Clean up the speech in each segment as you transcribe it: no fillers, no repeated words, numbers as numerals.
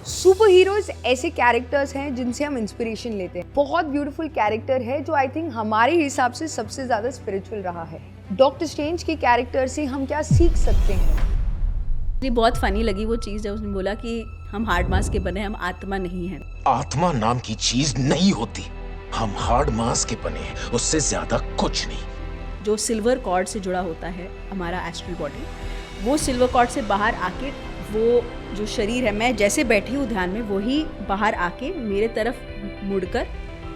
Super heroes ऐसे characters हैं जिनसे हम इंस्पिरेशन लेते हैं। बहुत ब्यूटीफुल कैरेक्टर है जो आई थिंक हमारे हिसाब से सबसे ज़्यादा स्पिरिचुअल रहा है। डॉक्टर स्ट्रेंज के कैरेक्टर से हम क्या सीख सकते हैं? मुझे बहुत फनी लगी वो चीज़ जब उसने बोला कि हम हार्ड मास के बने, हम आत्मा नहीं हैं। आत्मा नाम की चीज नहीं होती। हम हार्ड मास के बने हैं, उससे ज्यादा कुछ नहीं। जो सिल्वर कॉर्ड से जुड़ा होता है हमारा एस्ट्रल बॉडी, वो सिल्वर कॉर्ड से बाहर आके वो जो शरीर है, मैं जैसे बैठी हूँ ध्यान में, वही बाहर आके मेरे तरफ मुड़कर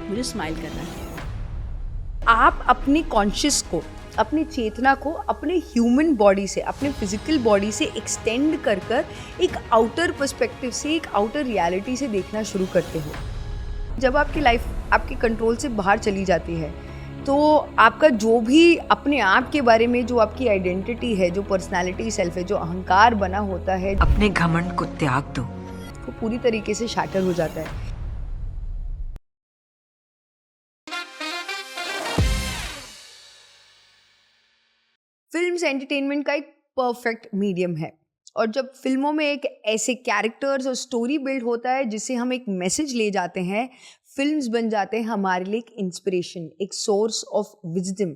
मुझे स्माइल कर रहा है। आप अपनी कॉन्शियस को, अपनी चेतना को अपने ह्यूमन बॉडी से, अपने फिजिकल बॉडी से एक्सटेंड कर कर एक आउटर पर्सपेक्टिव से, एक आउटर रियलिटी से देखना शुरू करते हो। जब आपकी लाइफ आपके कंट्रोल से बाहर चली जाती है तो आपका जो भी अपने आप के बारे में, जो आपकी आइडेंटिटी है, जो पर्सनालिटी सेल्फ है, जो अहंकार बना होता है, अपने घमंड को त्याग दो। वो पूरी तरीके से शैटर हो जाता है। फिल्म्स एंटरटेनमेंट का एक परफेक्ट मीडियम है और जब फिल्मों में एक ऐसे कैरेक्टर्स और स्टोरी बिल्ड होता है जिससे हम एक मैसेज ले जाते हैं, फिल्म्स बन जाते हैं हमारे लिए एक इंस्पिरेशन, एक सोर्स ऑफ विजडम।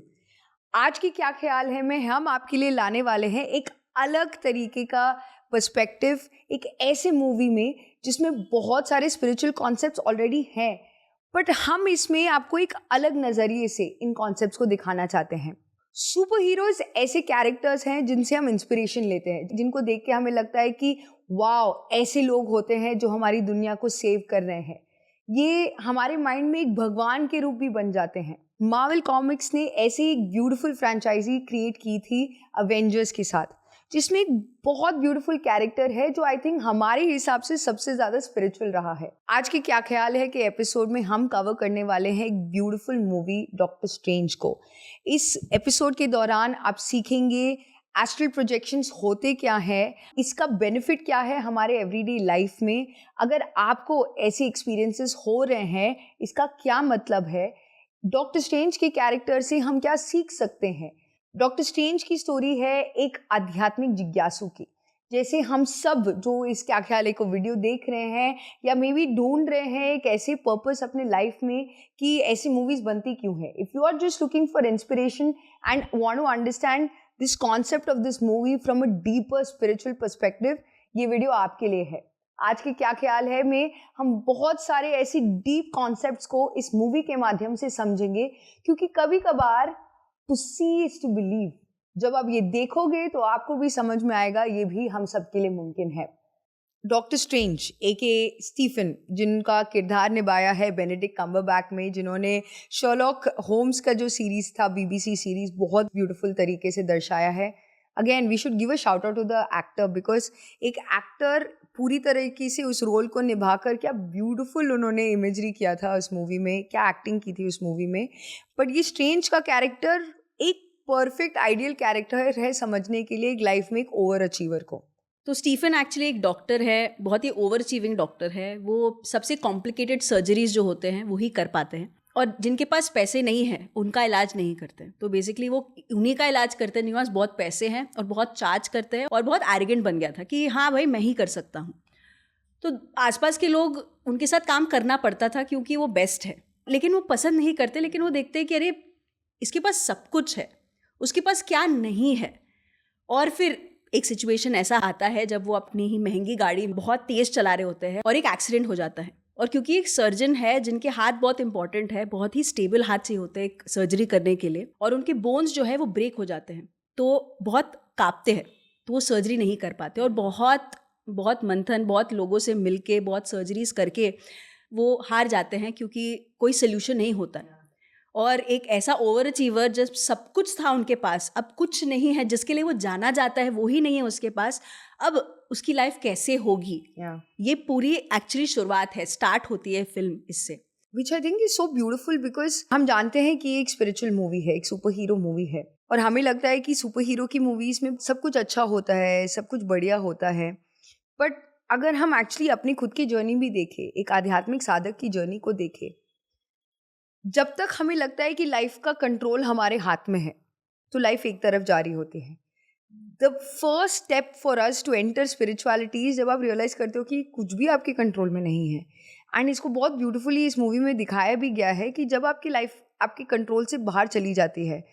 आज की क्या ख्याल है में हम आपके लिए लाने वाले हैं एक अलग तरीके का पर्सपेक्टिव, एक ऐसे मूवी में जिसमें बहुत सारे स्पिरिचुअल कॉन्सेप्ट्स ऑलरेडी हैं, बट हम इसमें आपको एक अलग नज़रिए से इन कॉन्सेप्ट्स को दिखाना चाहते हैं। सुपर हीरोज ऐसे कैरेक्टर्स हैं जिनसे हम इंस्पिरेशन लेते हैं, जिनको देख के हमें लगता है कि वाओ, ऐसे लोग होते हैं जो हमारी दुनिया को सेव कर रहे हैं। ये हमारे माइंड में एक भगवान के रूप भी बन जाते हैं। मार्वल कॉमिक्स ने ऐसी एक ब्यूटीफुल फ्रेंचाइजी क्रिएट की थी अवेंजर्स के साथ, जिसमें एक बहुत ब्यूटीफुल कैरेक्टर है जो आई थिंक हमारे हिसाब से सबसे ज़्यादा स्पिरिचुअल रहा है। आज के क्या ख्याल है कि एपिसोड में हम कवर करने वाले हैं एक ब्यूटीफुल मूवी डॉक्टर स्ट्रेंज को। इस एपिसोड के दौरान आप सीखेंगे एस्ट्रल प्रोजेक्शंस होते क्या है, इसका बेनिफिट क्या है हमारे एवरीडे लाइफ में, अगर आपको ऐसे एक्सपीरियंसेस हो रहे हैं इसका क्या मतलब है, डॉक्टर स्ट्रेंज के कैरेक्टर से हम क्या सीख सकते हैं। डॉक्टर स्ट्रेंज की स्टोरी है एक आध्यात्मिक जिज्ञासु की। जैसे हम सब जो इस क्या ख्याल है को वीडियो देख रहे हैं या मे बी ढूंढ रहे हैं एक ऐसे पर्पस अपने लाइफ में कि ऐसी मूवीज बनती क्यों है। If you are just looking for inspiration and want to understand this concept of this movie from a deeper spiritual perspective, ये वीडियो आपके लिए है। आज के क्या ख्याल है में हम बहुत सारे ऐसी डीप कॉन्सेप्ट्स को इस मूवी के माध्यम से समझेंगे, क्योंकि कभी कभार to see is to believe. जब आप ये देखोगे तो आपको भी समझ में आएगा ये भी हम सबके लिए मुमकिन है। डॉक्टर स्ट्रेंज एके स्टीफन, जिनका किरदार निभाया है बेनेडिक्ट कम्बरबैच में, जिन्होंने शर्लॉक होम्स का जो सीरीज था, बीबीसी सीरीज, बहुत ब्यूटीफुल तरीके से दर्शाया है। Again we should give a shout out to the actor, because एक एक्टर पूरी तरीके से उस रोल को निभाकर क्या ब्यूटीफुल उन्होंने इमेजरी किया था उस मूवी में, क्या एक्टिंग की थी उस मूवी में। बट ये स्ट्रेंज का कैरेक्टर एक परफेक्ट आइडियल कैरेक्टर है समझने के लिए एक लाइफ में एक ओवर अचीवर को। तो स्टीफन एक्चुअली एक डॉक्टर है, बहुत ही ओवर अचीविंग डॉक्टर है। वो सबसे कॉम्प्लिकेटेड सर्जरीज जो होते हैं वो ही कर पाते हैं, और जिनके पास पैसे नहीं हैं उनका इलाज नहीं करते। तो बेसिकली वो उन्हीं का इलाज करते हैं जिनके पास बहुत पैसे हैं और बहुत चार्ज करते हैं, और बहुत एरोगेंट बन गया था कि हाँ भाई मैं ही कर सकता हूँ। तो आसपास के लोग उनके साथ काम करना पड़ता था क्योंकि वो बेस्ट है, लेकिन वो पसंद नहीं करते। लेकिन वो देखते हैं कि अरे इसके पास सब कुछ है, उसके पास क्या नहीं है। और फिर एक सिचुएशन ऐसा आता है जब वो अपनी ही महंगी गाड़ी बहुत तेज़ चला रहे होते हैं और एक एक्सीडेंट हो जाता है। और क्योंकि एक सर्जन है जिनके हाथ बहुत इंपॉर्टेंट है, बहुत ही स्टेबल हाथ चाहिए होते हैं एक सर्जरी करने के लिए, और उनके बोन्स जो है वो ब्रेक हो जाते हैं, तो बहुत कांपते हैं, तो वो सर्जरी नहीं कर पाते। और बहुत मंथन, बहुत लोगों से मिलके, बहुत सर्जरीज करके वो हार जाते हैं क्योंकि कोई सोल्यूशन नहीं होता है। और एक ऐसा ओवर अचीवर, जब सब कुछ था उनके पास, अब कुछ नहीं है, जिसके लिए वो जाना जाता है वो ही नहीं है उसके पास, अब उसकी लाइफ कैसे होगी। ये पूरी एक्चुअली शुरुआत है, स्टार्ट होती है फिल्म इससे, which I think is so beautiful, because हम जानते हैं कि एक स्पिरिचुअल मूवी है, एक सुपर हीरो मूवी है, और हमें लगता है कि सुपर हीरो की मूवीज में सब कुछ अच्छा होता है, सब कुछ बढ़िया होता है। बट अगर हम एक्चुअली अपनी खुद की जर्नी भी देखें, एक आध्यात्मिक साधक की जर्नी को देखें, जब तक हमें लगता है कि लाइफ का कंट्रोल हमारे हाथ में है तो लाइफ एक तरफ जा रही होती है। The first step for us to enter spirituality जब आप रियलाइज करते हो कि कुछ भी आपके कंट्रोल में नहीं है. एंड इसको बहुत ब्यूटीफुली इस मूवी में दिखाया भी गया है कि जब आपकी लाइफ आपके कंट्रोल से बाहर चली जाती है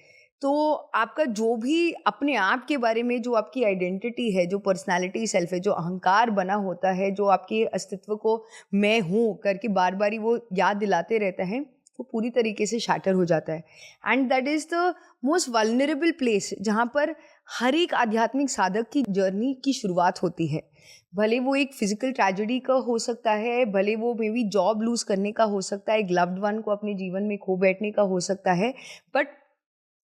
तो आपका जो भी अपने आप के बारे में जो आपकी आइडेंटिटी है, जो पर्सनालिटी सेल्फ है, जो अहंकार बना होता है, जो आपके अस्तित्व को मैं हूँ करके बार बार वो याद दिलाते रहता है, वो पूरी तरीके से शैटर हो जाता है. And that is the most vulnerable place जहाँ पर हर एक आध्यात्मिक साधक की जर्नी की शुरुआत होती है. भले वो एक फिजिकल ट्रेजेडी का हो सकता है, भले वो मे बी जॉब लूज करने का हो सकता है, एक लव्ड वन को अपने जीवन में खो बैठने का हो सकता है, बट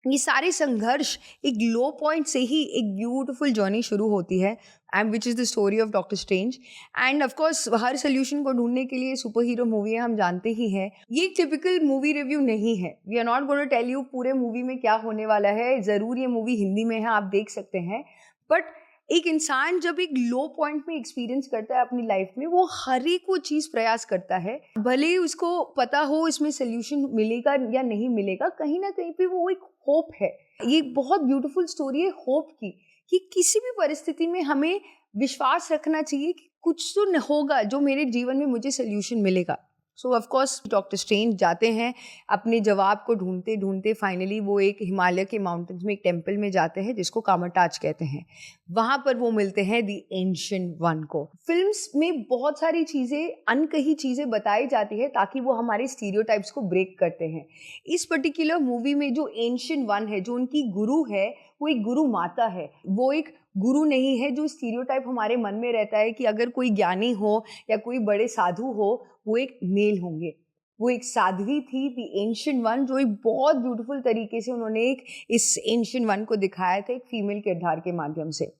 ये सारे संघर्ष एक लो पॉइंट से ही एक ब्यूटीफुल जर्नी शुरू होती है, and which is the story of doctor strange. End of course her solution को ढूंढने के लिए सुपर हीरो मूवी है, हम जानते ही हैं. ये एक टिपिकल मूवी रिव्यू नहीं है. We are not going to tell you पूरे मूवी में क्या होने वाला है. ज़रूर ये मूवी हिंदी में है, आप देख सकते हैं, बट एक इंसान जब एक लो पॉइंट में एक्सपीरियंस करता है अपनी लाइफ में, वो हर एक वो चीज़ प्रयास करता है, भले ही उसको पता हो इसमें सोल्यूशन मिलेगा या नहीं मिलेगा, कहीं ना कहीं पे वो एक होप है. ये बहुत ब्यूटीफुल स्टोरी है होप की, कि किसी भी परिस्थिति में हमें विश्वास रखना चाहिए कि कुछ तो होगा जो मेरे जीवन में मुझे सोल्यूशन मिलेगा. सो ऑफ कोर्स डॉक्टर स्ट्रेंज जाते हैं अपने जवाब को ढूंढते ढूंढते, फाइनली वो एक हिमालय के माउंटेन्स में एक टेम्पल में जाते हैं जिसको कामाटाच कहते हैं. वहाँ पर वो मिलते हैं द एंशिएंट वन को. फिल्म्स में बहुत सारी चीज़ें, अनकही चीज़ें बताई जाती है ताकि वो हमारे स्टीरियोटाइप्स को ब्रेक करते हैं. इस पर्टिकुलर मूवी में जो एंशिएंट वन है, जो उनकी गुरु है, वो एक गुरु माता है. वो एक गुरु नहीं है जो स्टीरियोटाइप हमारे मन में रहता है कि अगर कोई ज्ञानी हो या कोई बड़े साधु हो वो एक मेल होंगे. वो एक साध्वी थी, द एंशिएंट वन, जो एक बहुत ब्यूटीफुल तरीके से उन्होंने एक इस एंशिएंट वन को दिखाया था एक फीमेल किरदार के माध्यम से.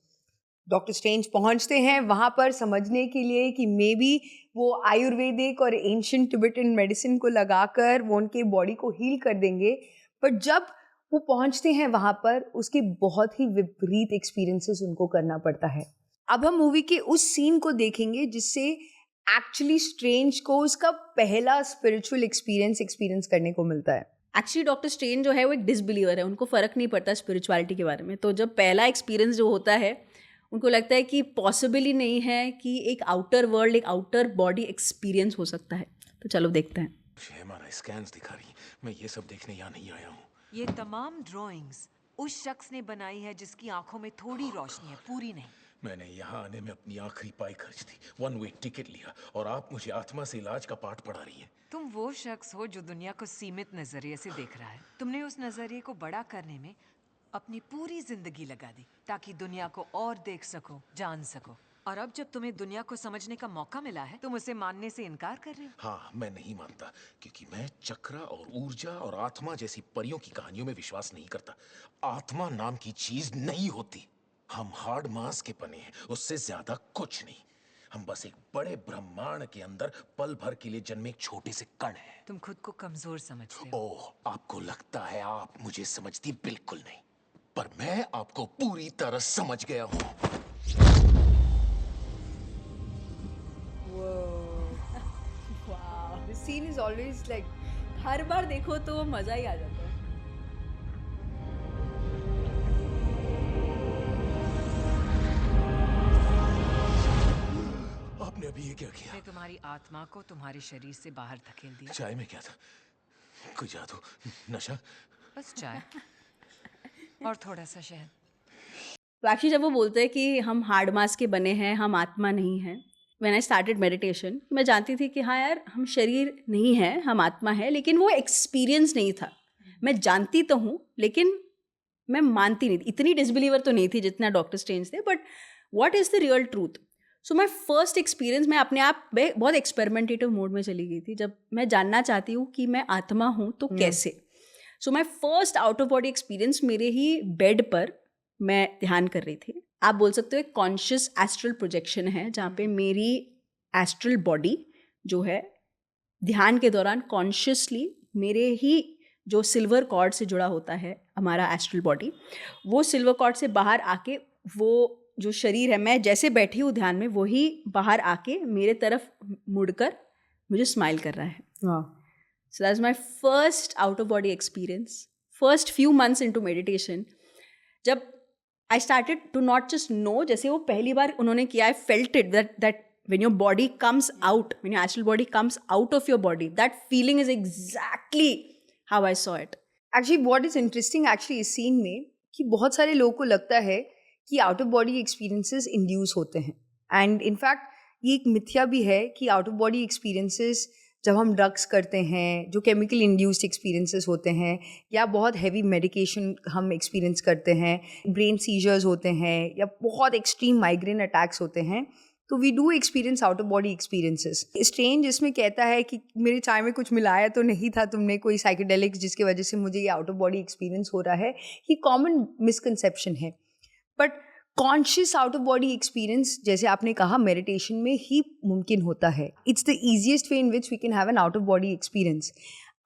डॉक्टर स्ट्रेंज पहुंचते हैं वहाँ पर समझने के लिए कि मे बी वो आयुर्वेदिक और एंशिएंट टिबेटन मेडिसिन को लगाकर वो उनके बॉडी को हील कर देंगे. बट जब वो पहुंचते हैं वहाँ पर, उसके बहुत ही विपरीत एक्सपीरियंसेस उनको करना पड़ता है. अब हम मूवी के उस सीन को देखेंगे जिससे एक्चुअली स्ट्रेंज को उसका पहला स्पिरिचुअल एक्सपीरियंस करने को मिलता है. एक्चुअली डॉक्टर स्ट्रेंज जो है वो एक डिसबिलीवर है, उनको फ़र्क नहीं पड़ता स्पिरिचुअलिटी के बारे में. तो जब पहला एक्सपीरियंस जो होता है उनको लगता है कि पॉसिबल ही नहीं है कि एक आउटर वर्ल्ड, एक आउटर बॉडी एक्सपीरियंस हो सकता है. तो चलो देखते हैं. हमारा स्कैन्स दिखा रही, मैं ये सब देखने यहाँ नहीं आया हूँ. ये तमाम ड्राइंग्स उस शख्स ने बनाई है जिसकी आंखों में थोड़ी रोशनी है, पूरी नहीं. मैंने यहाँ आने में अपनी आखिरी पाई खर्च दी, वन वे टिकट लिया, और आप मुझे आत्मा से इलाज का पाठ पढ़ा रही हैं. तुम वो शख्स हो जो दुनिया को सीमित नजरिए से देख रहा है. तुमने उस नजरिए को बड़ा करने में अपनी पूरी जिंदगी लगा दी ताकि दुनिया को और देख सको, जान सको. और अब जब तुम्हें दुनिया को समझने का मौका मिला है, तुम उसे मानने से इनकार कर रहे हो. हाँ, मैं नहीं मानता, क्योंकि मैं चक्र और ऊर्जा और आत्मा जैसी परियों की कहानियों में विश्वास नहीं करता. आत्मा नाम की चीज नहीं होती. हम हार्ड मास के बने हैं, उससे ज्यादा कुछ नहीं. हम बस एक बड़े ब्रह्मांड के अंदर पल भर के लिए जन्मे एक छोटे से कण हैं. तुम खुद को कमजोर समझते हो. ओह, आपको लगता है आप मुझे समझती बिल्कुल नहीं, पर मैं आपको पूरी तरह समझ गया हूँ. The scene is always like, हर बार देखो तो मज़ा ही आ जाता है. आपने अभी ये क्या किया? मैं तुम्हारी आत्मा को तुम्हारे शरीर से बाहर धकेल दिया. चाय में क्या था? कोई जादू, नशा? बस चाय और थोड़ा सा शहद. तो एक्चुअली जब वो बोलते हैं कि हम हार्ड मास के बने हैं, हम आत्मा नहीं हैं, व्हेन आई स्टार्टेड मेडिटेशन, मैं जानती थी कि हाँ यार, हम शरीर नहीं हैं, हम आत्मा है, लेकिन वो एक्सपीरियंस नहीं था. मैं जानती तो हूँ लेकिन मैं मानती नहीं थी. इतनी डिसबिलीवर तो नहीं थी जितना डॉक्टर स्ट्रेंज थे, but what is the real truth. So my first experience, मैं अपने आप में बहुत एक्सपेरिमेंटेटिव मोड में चली गई थी. जब मैं जानना चाहती हूँ कि मैं आत्मा हूँ तो कैसे. So my first out of body experience मेरे ही बेड पर मैं ध्यान कर रही थी. आप बोल सकते हो एक कॉन्शियस एस्ट्रल प्रोजेक्शन है जहाँ पे मेरी एस्ट्रल बॉडी जो है ध्यान के दौरान कॉन्शियसली मेरे ही जो सिल्वर कॉर्ड से जुड़ा होता है हमारा एस्ट्रल बॉडी, वो सिल्वर कॉर्ड से बाहर आके वो जो शरीर है, मैं जैसे बैठी हूँ ध्यान में, वही बाहर आके मेरे तरफ मुड़कर मुझे स्माइल कर रहा है. So that's my first out of body experience. First few months into meditation, जब I started to not just know, जैसे वो पहली बार उन्होंने किया, I felt it that when your body comes out, when your astral body comes out of your body, that feeling is exactly how I saw it. Actually, what is interesting actually इस scene में कि बहुत सारे लोगों को लगता है कि out of body experiences induce होते हैं, एंड इनफैक्ट ये एक मिथ्या भी है कि आउट ऑफ बॉडी एक्सपीरियंसेस जब हम ड्रग्स करते हैं, जो केमिकल इंड्यूस्ड एक्सपीरियंसेस होते हैं, या बहुत हैवी मेडिकेशन हम एक्सपीरियंस करते हैं, ब्रेन सीजर्स होते हैं, या बहुत एक्सट्रीम माइग्रेन अटैक्स होते हैं, तो we do experience out of body experiences. Strange इसमें कहता है कि मेरे चाय में कुछ मिलाया तो नहीं था तुमने, कोई साइकेडेलिक्स जिसकी वजह से मुझे ये आउट ऑफ बॉडी एक्सपीरियंस हो रहा है, ये कॉमन मिसकंसेप्शन है. But conscious out of body experience, जैसे आपने कहा, मेडिटेशन में ही मुमकिन होता है. It's the easiest way in which we can have an out of body experience.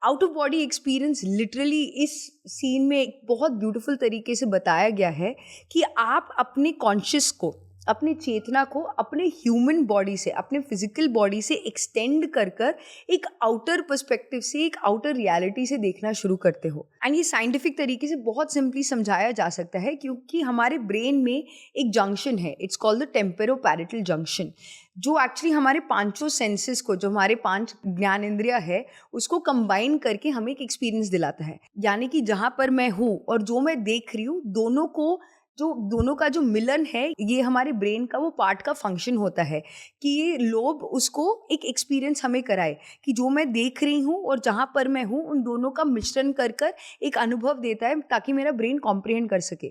Out of body experience literally इस सीन में एक बहुत ब्यूटीफुल तरीके से बताया गया है कि आप अपने कॉन्शियस को, अपने चेतना को अपने ह्यूमन बॉडी से, अपने फिजिकल बॉडी से एक्सटेंड कर कर एक आउटर पर्सपेक्टिव से, एक आउटर रियलिटी से देखना शुरू करते हो. एंड ये साइंटिफिक तरीके से बहुत सिंपली समझाया जा सकता है, क्योंकि हमारे ब्रेन में एक जंक्शन है, इट्स कॉल्ड द टेम्पेरोपैरेटल जंक्शन, जो एक्चुअली हमारे पांचों सेंसेस को, जो हमारे 5 ज्ञानेंद्रिय है, उसको कंबाइन करके हमें एक एक्सपीरियंस दिलाता है. यानी कि जहाँ पर मैं हूँ और जो मैं देख रही हूँ, दोनों का जो मिलन है, ये हमारे ब्रेन का वो पार्ट का फंक्शन होता है कि ये लोब उसको एक एक्सपीरियंस हमें कराए कि जो मैं देख रही हूँ और जहाँ पर मैं हूँ, उन दोनों का मिश्रण कर कर एक अनुभव देता है ताकि मेरा ब्रेन कॉम्प्रिहेंड कर सके.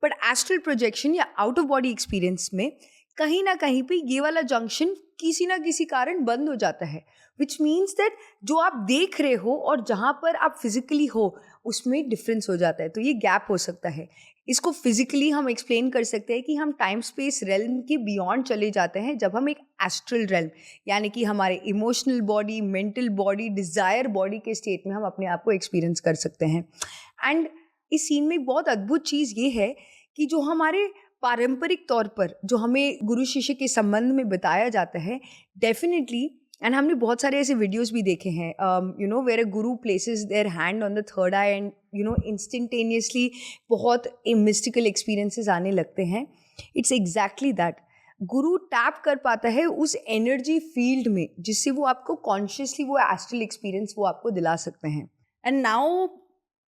बट एस्ट्रल प्रोजेक्शन या आउट ऑफ बॉडी एक्सपीरियंस में कहीं ना कहीं पे ये वाला जंक्शन किसी ना किसी कारण बंद हो जाता है, विच मीन्स दैट जो आप देख रहे हो और जहाँ पर आप फिजिकली हो, उसमें डिफरेंस हो जाता है. तो ये गैप हो सकता है. इसको फिजिकली हम एक्सप्लेन कर सकते हैं कि हम टाइम स्पेस रेल्म के बियॉन्ड चले जाते हैं जब हम एक एस्ट्रल रेल्म, यानी कि हमारे emotional body, mental body, desire body के स्टेट में हम अपने आप को एक्सपीरियंस कर सकते हैं. एंड इस सीन में बहुत अद्भुत चीज़ ये है कि जो हमारे पारंपरिक तौर पर जो हमें गुरु शिष्य के संबंध में बताया जाता है, डेफिनेटली, एंड हमने बहुत सारे ऐसे वीडियोस भी देखे हैं, where a Guru places their hand on the third I and instantaneously बहुत मिस्टिकल एक्सपीरियंसेस आने लगते हैं. It's exactly that. Guru tap कर पाता है उस एनर्जी फील्ड में जिससे वो आपको कॉन्शियसली वो एस्ट्रल एक्सपीरियंस वो आपको दिला सकते हैं. And now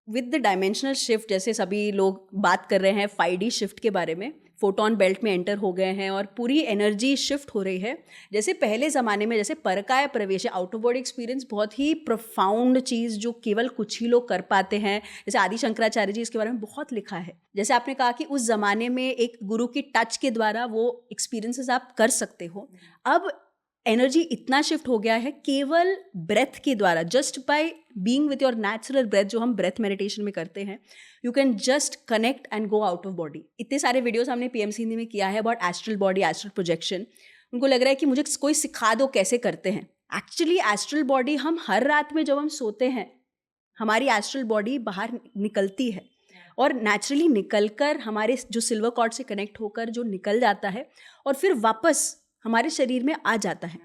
with the dimensional shift, जैसे सभी लोग बात कर रहे हैं 5D शिफ्ट के बारे में, फोटोन बेल्ट में एंटर हो गए हैं और पूरी एनर्जी शिफ्ट हो रही है. जैसे पहले ज़माने में जैसे परकाय प्रवेश, आउट ऑफ बॉडी एक्सपीरियंस बहुत ही प्रोफाउंड चीज़ जो केवल कुछ ही लोग कर पाते हैं. जैसे आदि शंकराचार्य जी इसके बारे में बहुत लिखा है. जैसे आपने कहा कि उस ज़माने में एक गुरु की टच के द्वारा वो एक्सपीरियंसेस आप कर सकते हो. अब एनर्जी इतना शिफ्ट हो गया है केवल ब्रेथ के द्वारा, just by being with your natural breath, जो हम ब्रेथ मेडिटेशन में करते हैं, you can just connect and go out of body. इतने सारे वीडियोस हमने PMC हिंदी में किया है about astral body, astral projection. उनको लग रहा है कि मुझे कोई सिखा दो कैसे करते हैं. एक्चुअली एस्ट्रल बॉडी, हम हर रात में जब हम सोते हैं, हमारी एस्ट्रल बॉडी बाहर निकलती है और नेचुरली निकलकर हमारे जो सिल्वर कॉर्ड से कनेक्ट होकर जो निकल जाता है और फिर वापस हमारे शरीर में आ जाता है.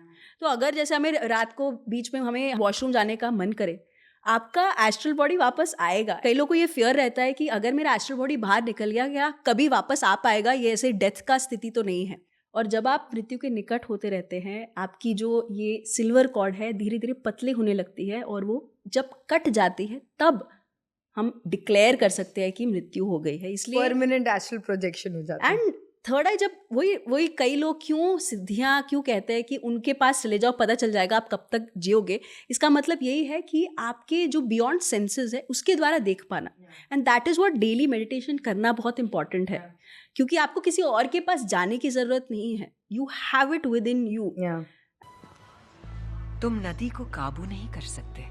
तो अगर जैसे हमें रात को बीच में हमें वॉशरूम जाने का मन करे, आपका एस्ट्रल बॉडी वापस आएगा. कई लोगों को ये फियर रहता है कि अगर मेरा एस्ट्रल बॉडी बाहर निकल गया, क्या कभी वापस आ पाएगा, ये ऐसे डेथ का स्थिति तो नहीं है. और जब आप मृत्यु के निकट होते रहते हैं, आपकी जो ये सिल्वर कॉर्ड है धीरे धीरे पतले होने लगती है और वो जब कट जाती है तब हम डिक्लेयर कर सकते हैं कि मृत्यु हो गई है. इसलिए परमानेंट एस्ट्रल प्रोजेक्शन हो जाता है. एंड थर्ड आई, जब वही कई लोग क्यों सिद्धियाँ क्यों कहते हैं कि उनके पास चले जाओ, पता चल जाएगा आप कब तक जियोगे. इसका मतलब यही है कि आपके जो बियॉन्ड सेंसेस है उसके द्वारा देख पाना. And that is what daily meditation करना बहुत इंपॉर्टेंट है, क्योंकि आपको किसी और के पास जाने की ज़रूरत नहीं है. You have it with in you. तुम नदी को काबू नहीं कर सकते.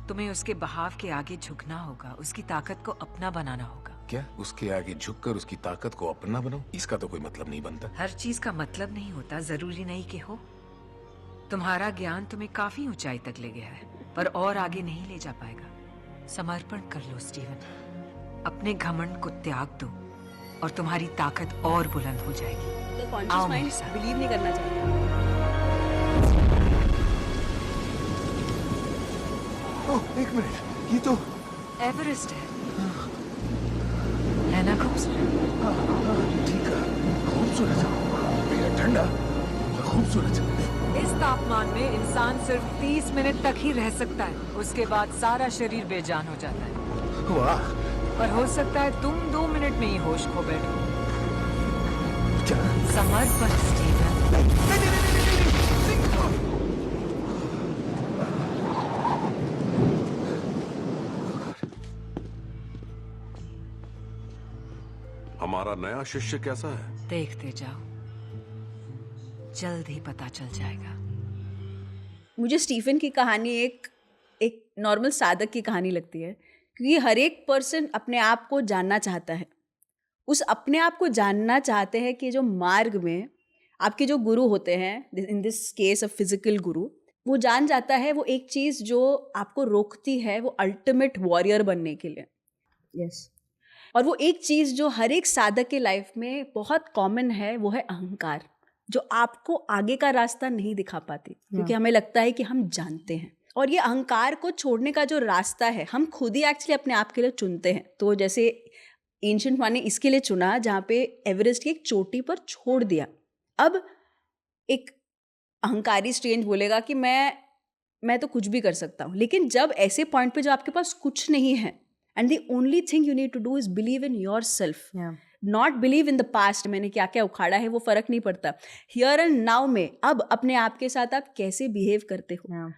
तुम्हें उसके बहाव के आगे झुकना होगा, उसकी ताकत को अपना बनाना होगा. क्या उसके आगे झुककर उसकी ताकत को अपना बनाओ? इसका तो कोई मतलब नहीं बनता. हर चीज का मतलब नहीं होता, जरूरी नहीं कि हो. तुम्हारा ज्ञान तुम्हें काफी ऊंचाई तक ले गया है, पर और आगे नहीं ले जा पाएगा. समर्पण कर लो स्टीवन, अपने घमंड को त्याग दो और तुम्हारी ताकत और बुलंद हो जाएगी. तो कॉन्शियस माइंड बिलीव नहीं करना चाहिए. ओह, एक मिनट, ये तो एवरेस्ट है ना? खूबसूरत। ठीक है, खूबसूरत, बेहद ठंडा, खूबसूरत। इस तापमान में इंसान सिर्फ 30 मिनट तक ही रह सकता है, उसके बाद सारा शरीर बेजान हो जाता है। वाह, और हो सकता है तुम 2 मिनट में ही होश खो बैठो। क्या? समर्पण स्टीवन। हमारा नया शिष्य कैसा है? देखते जाओ, जल्द ही पता चल जाएगा। मुझे स्टीफन की कहानी एक एक नॉर्मल साधक की कहानी लगती है, क्योंकि हर एक पर्सन अपने आप को जानना चाहता है। उस अपने आप को जानना चाहते हैं कि जो मार्ग में आपके जो गुरु होते हैं, in this case a physical गुरु, वो जान जाता है वो एक चीज़ जो आपको रोकती है वो अल्टीमेट वॉरियर बनने के लिए। यस। और वो एक चीज़ जो हर एक साधक के लाइफ में बहुत कॉमन है वो है अहंकार, जो आपको आगे का रास्ता नहीं दिखा पाती, क्योंकि हमें लगता है कि हम जानते हैं। और ये अहंकार को छोड़ने का जो रास्ता है हम खुद ही एक्चुअली अपने आप के लिए चुनते हैं। तो जैसे एंशिएंट वन ने इसके लिए चुना जहाँ पे एवरेस्ट की एक चोटी पर छोड़ दिया। अब एक अहंकारी स्ट्रेंज बोलेगा कि मैं तो कुछ भी कर सकता हूँ, लेकिन जब ऐसे पॉइंट पे जो आपके पास कुछ नहीं है and the only thing you need to do is believe in your self, not believe in the past, मैंने क्या क्या उखाड़ा है वो फर्क नहीं पड़ता। हियर एंड नाउ में अब अपने आप के साथ आप कैसे बिहेव करते हो,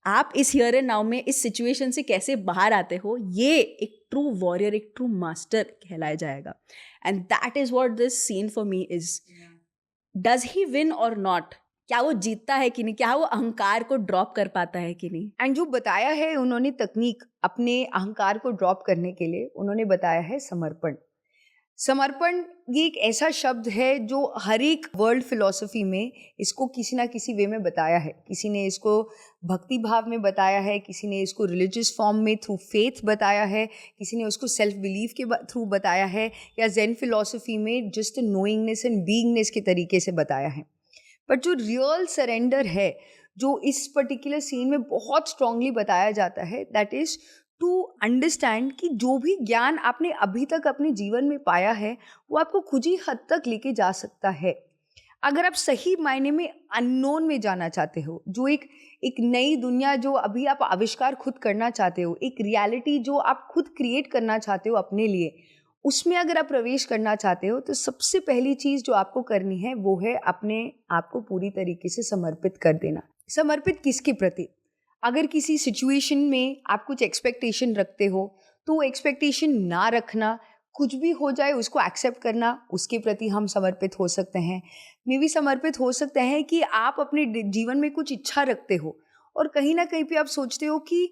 आप इस हियर एंड नाउ में इस सिचुएशन से कैसे बाहर आते हो, ये एक ट्रू वॉरियर, एक ट्रू मास्टर कहलाया जाएगा। And that is what this scene for me is. Does he win or not, क्या वो जीतता है कि नहीं, क्या वो अहंकार को ड्रॉप कर पाता है कि नहीं। एंड जो बताया है उन्होंने तकनीक अपने अहंकार को ड्रॉप करने के लिए, उन्होंने बताया है समर्पण। समर्पण ये एक ऐसा शब्द है जो हर एक वर्ल्ड फिलॉसफी में इसको किसी ना किसी वे में बताया है। किसी ने इसको भक्ति भाव में बताया है, किसी ने इसको रिलीजियस फॉर्म में थ्रू फेथ बताया है, किसी ने उसको सेल्फ बिलीफ के थ्रू बताया है, या जेन फिलॉसफी में जस्ट नोइंगनेस एंड बीइंगनेस के तरीके से बताया है। बट जो रियल सरेंडर है, जो इस पर्टिकुलर सीन में बहुत स्ट्रांगली बताया जाता है, दैट इज टू अंडरस्टैंड कि जो भी ज्ञान आपने अभी तक अपने जीवन में पाया है वो आपको कुछ ही हद तक लेके जा सकता है। अगर आप सही मायने में अननोन में जाना चाहते हो, जो एक नई दुनिया जो अभी आप आविष्कार खुद करना चाहते हो, एक रियलिटी जो आप खुद क्रिएट करना चाहते हो अपने लिए, उसमें अगर आप प्रवेश करना चाहते हो तो सबसे पहली चीज़ जो आपको करनी है वो है अपने आप को पूरी तरीके से समर्पित कर देना। समर्पित किसके प्रति? अगर किसी सिचुएशन में आप कुछ एक्सपेक्टेशन रखते हो तो वो एक्सपेक्टेशन ना रखना, कुछ भी हो जाए उसको एक्सेप्ट करना, उसके प्रति हम समर्पित हो सकते हैं। मे भी समर्पित हो सकते हैं कि आप अपने जीवन में कुछ इच्छा रखते हो और कहीं ना कहीं पे आप सोचते हो कि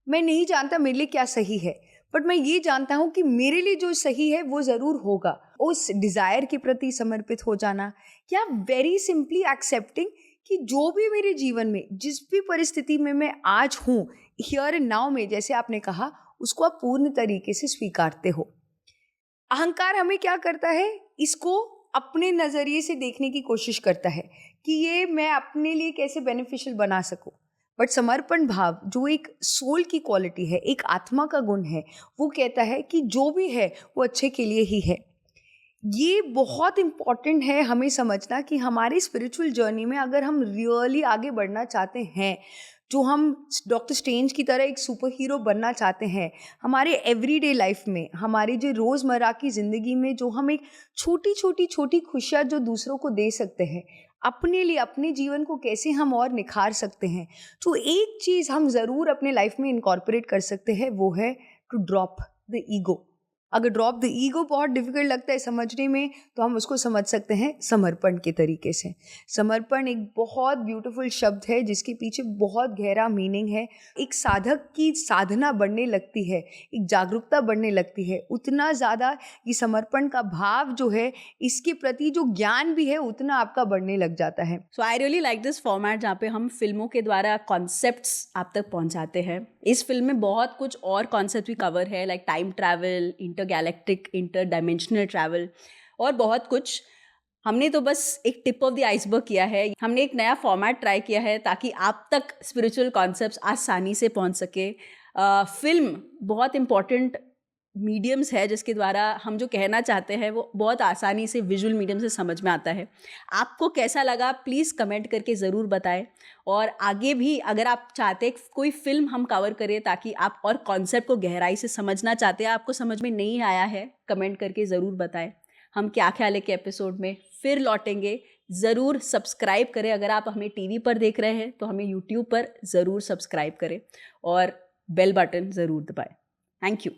मैं नहीं जानता मेरे लिए क्या सही है, बट मैं ये जानता हूँ कि मेरे लिए जो सही है वो ज़रूर होगा। उस डिज़ायर के प्रति समर्पित हो जाना, या वेरी सिंपली एक्सेप्टिंग कि जो भी मेरे जीवन में जिस भी परिस्थिति में मैं आज हूँ, हियर एंड नाउ में, जैसे आपने कहा, उसको आप पूर्ण तरीके से स्वीकारते हो। अहंकार हमें क्या करता है, इसको अपने नज़रिए से देखने की कोशिश करता है कि ये मैं अपने लिए कैसे बेनिफिशियल बना सकूं। बट समर्पण भाव जो एक सोल की क्वालिटी है, एक आत्मा का गुण है, वो कहता है कि जो भी है वो अच्छे के लिए ही है। ये बहुत इम्पॉर्टेंट है हमें समझना कि हमारी स्पिरिचुअल जर्नी में अगर हम रियली आगे बढ़ना चाहते हैं, जो हम डॉक्टर स्ट्रेंज की तरह एक सुपर हीरो बनना चाहते हैं, हमारे एवरीडे लाइफ में, हमारी जो रोज़मर्रा की ज़िंदगी में जो हम एक छोटी खुशियाँ जो दूसरों को दे सकते हैं, अपने लिए अपने जीवन को कैसे हम और निखार सकते हैं, तो एक चीज़ हम ज़रूर अपने लाइफ में इनकॉर्पोरेट कर सकते हैं, वो है टू ड्रॉप द ईगो। अगर ड्रॉप द ईगो बहुत डिफिकल्ट लगता है समझने में, तो हम उसको समझ सकते हैं समर्पण के तरीके से। समर्पण एक बहुत ब्यूटीफुल शब्द है जिसके पीछे बहुत गहरा मीनिंग है। एक साधक की साधना बढ़ने लगती है, एक जागरूकता बढ़ने लगती है, उतना ज़्यादा ये समर्पण का भाव जो है, इसके प्रति जो ज्ञान भी है, उतना आपका बढ़ने लग जाता है। So I really like this format जहाँ पे हम फिल्मों के द्वारा कॉन्सेप्ट्स आप तक पहुँचाते हैं। इस फिल्म में बहुत कुछ और कॉन्सेप्ट भी कवर है, like time travel, intergalactic, interdimensional travel और बहुत कुछ। हमने तो बस एक टिप ऑफ द आइसबर्ग किया है। हमने एक नया फॉर्मेट ट्राई किया है ताकि आप तक स्पिरिचुअल कॉन्सेप्ट्स आसानी से पहुंच सके। फिल्म बहुत इम्पॉर्टेंट मीडियम्स है जिसके द्वारा हम जो कहना चाहते हैं वो बहुत आसानी से विजुअल मीडियम से समझ में आता है। आपको कैसा लगा प्लीज़ कमेंट करके ज़रूर बताएं, और आगे भी अगर आप चाहते हैं कोई फिल्म हम कवर करें ताकि आप और कॉन्सेप्ट को गहराई से समझना चाहते हैं, आपको समझ में नहीं आया है, कमेंट करके ज़रूर बताएं। हम क्या ख्याल है के एपिसोड में फिर लौटेंगे। ज़रूर सब्सक्राइब करें, अगर आप हमें टीवी पर देख रहे हैं तो हमें यूट्यूब पर ज़रूर सब्सक्राइब करें और बेल बटन ज़रूर दबाएं। Thank you.